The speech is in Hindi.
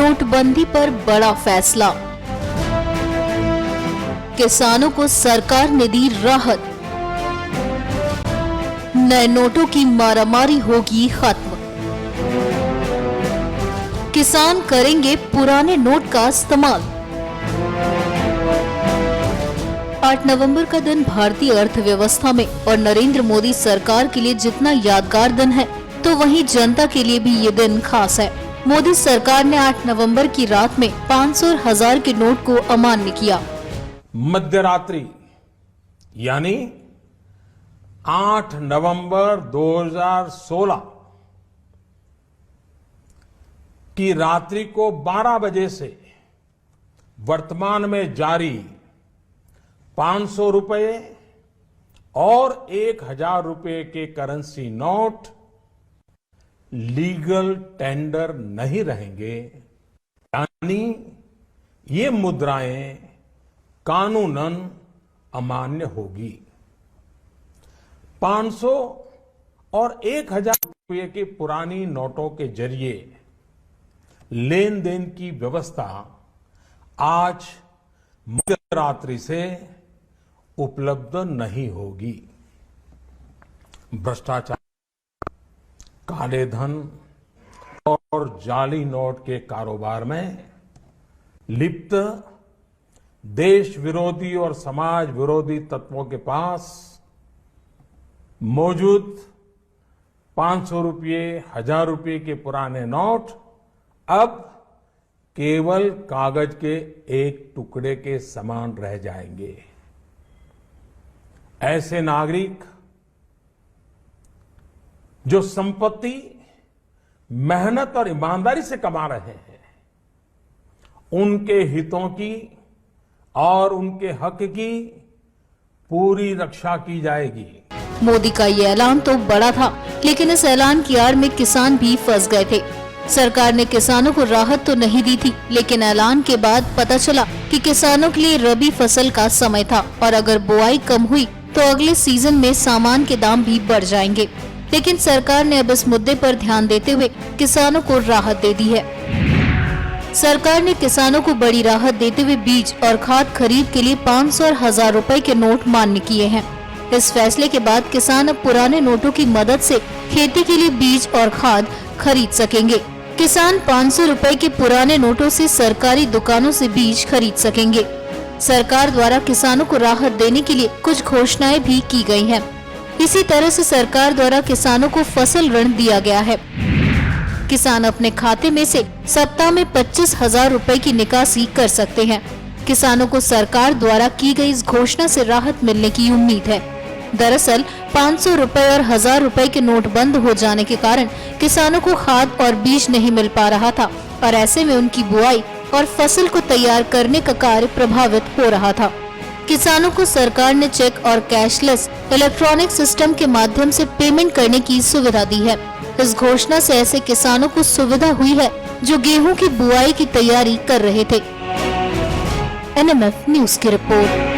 नोटबंदी पर बड़ा फैसला। किसानों को सरकार ने दी राहत। नए नोटों की मारामारी होगी खत्म। किसान करेंगे पुराने नोट का इस्तेमाल। 8 नवंबर का दिन भारतीय अर्थव्यवस्था में और नरेंद्र मोदी सरकार के लिए जितना यादगार दिन है, तो वहीं जनता के लिए भी ये दिन खास है। मोदी सरकार ने 8 नवंबर की रात में 500 और 1000 के नोट को अमान्य किया। मध्यरात्रि यानी 8 नवंबर 2016 की रात्रि को 12 बजे से वर्तमान में जारी 500 रुपए और 1000 रुपए के करेंसी नोट लीगल टेंडर नहीं रहेंगे, यानी ये मुद्राएं कानूनन अमान्य होगी। 500 और 1000 रुपये के पुरानी नोटों के जरिए लेन देन की व्यवस्था आज मध्यरात्रि से उपलब्ध नहीं होगी। भ्रष्टाचार, काले धन और जाली नोट के कारोबार में लिप्त देश विरोधी और समाज विरोधी तत्वों के पास मौजूद 500 रुपये, 1000 रुपये के पुराने नोट अब केवल कागज के एक टुकड़े के समान रह जाएंगे। ऐसे नागरिक जो संपत्ति मेहनत और ईमानदारी से कमा रहे हैं, उनके हितों की और उनके हक की पूरी रक्षा की जाएगी। मोदी का ये ऐलान तो बड़ा था, लेकिन इस ऐलान की आड़ में किसान भी फंस गए थे। सरकार ने किसानों को राहत तो नहीं दी थी, लेकिन ऐलान के बाद पता चला कि किसानों के लिए रबी फसल का समय था और अगर बुआई कम हुई तो अगले सीजन में सामान के दाम भी बढ़ जाएंगे। लेकिन सरकार ने अब इस मुद्दे पर ध्यान देते हुए किसानों को राहत दे दी है। सरकार ने किसानों को बड़ी राहत देते हुए बीज और खाद खरीद के लिए 500 और 1000 रुपए के नोट मान्य किए हैं। इस फैसले के बाद किसान अब पुराने नोटों की मदद से खेती के लिए बीज और खाद खरीद सकेंगे। किसान 500 रुपए के पुराने नोटों से सरकारी दुकानों से बीज खरीद सकेंगे। सरकार द्वारा किसानों को राहत देने के लिए कुछ घोषणाएं भी की गई हैं। इसी तरह से सरकार द्वारा किसानों को फसल ऋण दिया गया है। किसान अपने खाते में से सप्ताह में 25,000 रुपए की निकासी कर सकते हैं। किसानों को सरकार द्वारा की गई इस घोषणा से राहत मिलने की उम्मीद है। दरअसल 500 रुपए और 1000 रुपए के नोट बंद हो जाने के कारण किसानों को खाद और बीज नहीं मिल पा रहा था और ऐसे में उनकी बुआई और फसल को तैयार करने का कार्य प्रभावित हो रहा था। किसानों को सरकार ने चेक और कैशलेस इलेक्ट्रॉनिक सिस्टम के माध्यम से पेमेंट करने की सुविधा दी है। इस घोषणा से ऐसे किसानों को सुविधा हुई है जो गेहूं की बुआई की तैयारी कर रहे थे। NMF न्यूज की रिपोर्ट।